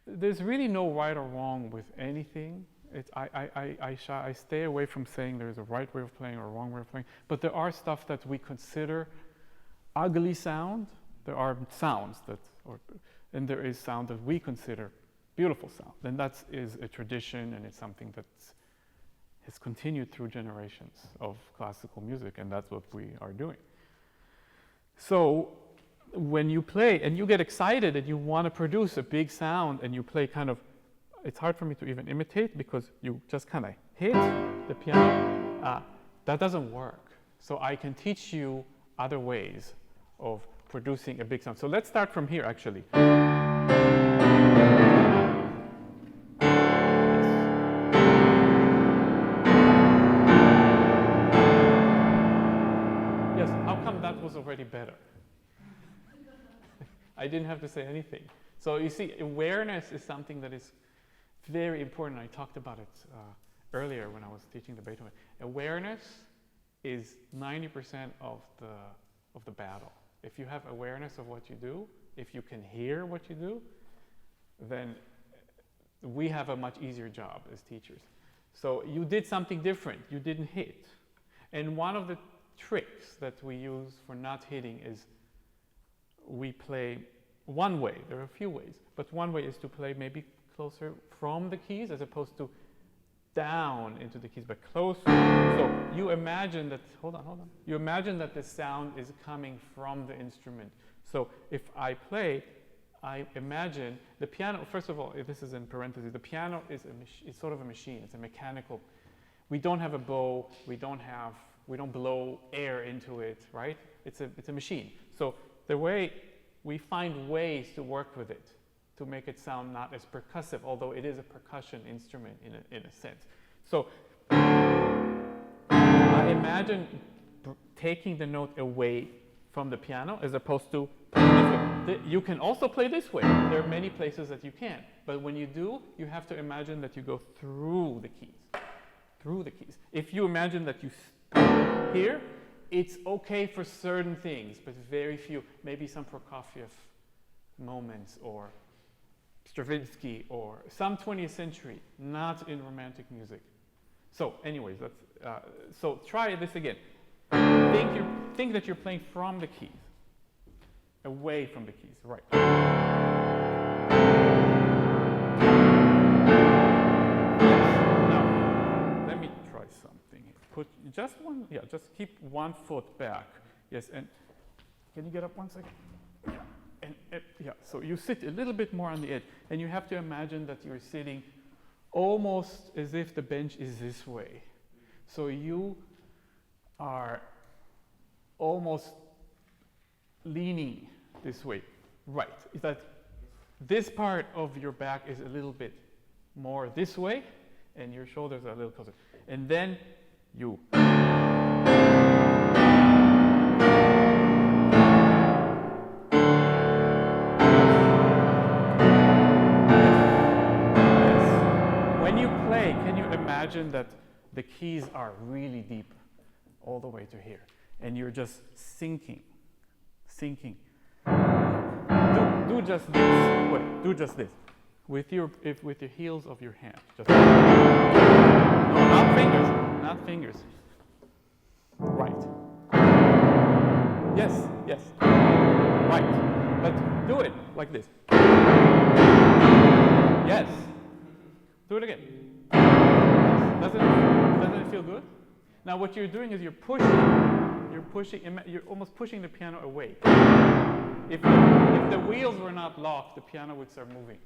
there's really no right or wrong with anything. I stay away from saying there's a right way of playing or a wrong way of playing, but there are stuff that we consider ugly sound. There are sounds and there is sound that we consider beautiful sound. And that is a tradition, and it's something that has continued through generations of classical music, and that's what we are doing. So when you play and you get excited and you want to produce a big sound and you play kind of, it's hard for me to even imitate because you just kind of hit the piano. That doesn't work. So I can teach you other ways of producing a big sound. So let's start from here, actually. Yes, how come that was already better? I didn't have to say anything. So you see, awareness is something that is very important. I talked about it earlier when I was teaching the Beethoven. Awareness is 90% of the battle. If you have awareness of what you do, if you can hear what you do, then we have a much easier job as teachers. So you did something different. You didn't hit. And one of the tricks that we use for not hitting is we play one way. There are a few ways, but one way is to play maybe closer from the keys as opposed to down into the keys, but closer. So you imagine that, hold on. You imagine that the sound is coming from the instrument. So if I play, I imagine the piano, first of all, this is in parentheses, the piano is sort of a machine. It's a mechanical. We don't have a bow. We don't blow air into it, right? It's a machine. So the way we find ways to work with it to make it sound not as percussive, although it is a percussion instrument in a sense. So I imagine taking the note away from the piano as opposed to playing this way. You can also play this way. There are many places that you can, but when you do, you have to imagine that you go through the keys. If you imagine that you stop here, it's okay for certain things, but very few. Maybe some Prokofiev moments or Stravinsky or some 20th century, not in romantic music. So anyways, so try this again. Think that you're playing from the keys, away from the keys, right. Yes. Now, let me try something here. Just keep one foot back. Yes, and can you get up 1 second? Yeah, so you sit a little bit more on the edge, and you have to imagine that you're sitting almost as if the bench is this way. So you are almost leaning this way. Right. Is that this part of your back is a little bit more this way, and your shoulders are a little closer. And then you. Imagine that the keys are really deep, all the way to here, and you're just sinking. Do just this. Wait, do just this with your heels of your hand. Just no, not fingers. Right. Yes. Right. But do it like this. Yes. Do it again. Doesn't it feel good? Now what you're doing is you're almost pushing the piano away. If the wheels were not locked, the piano would start moving.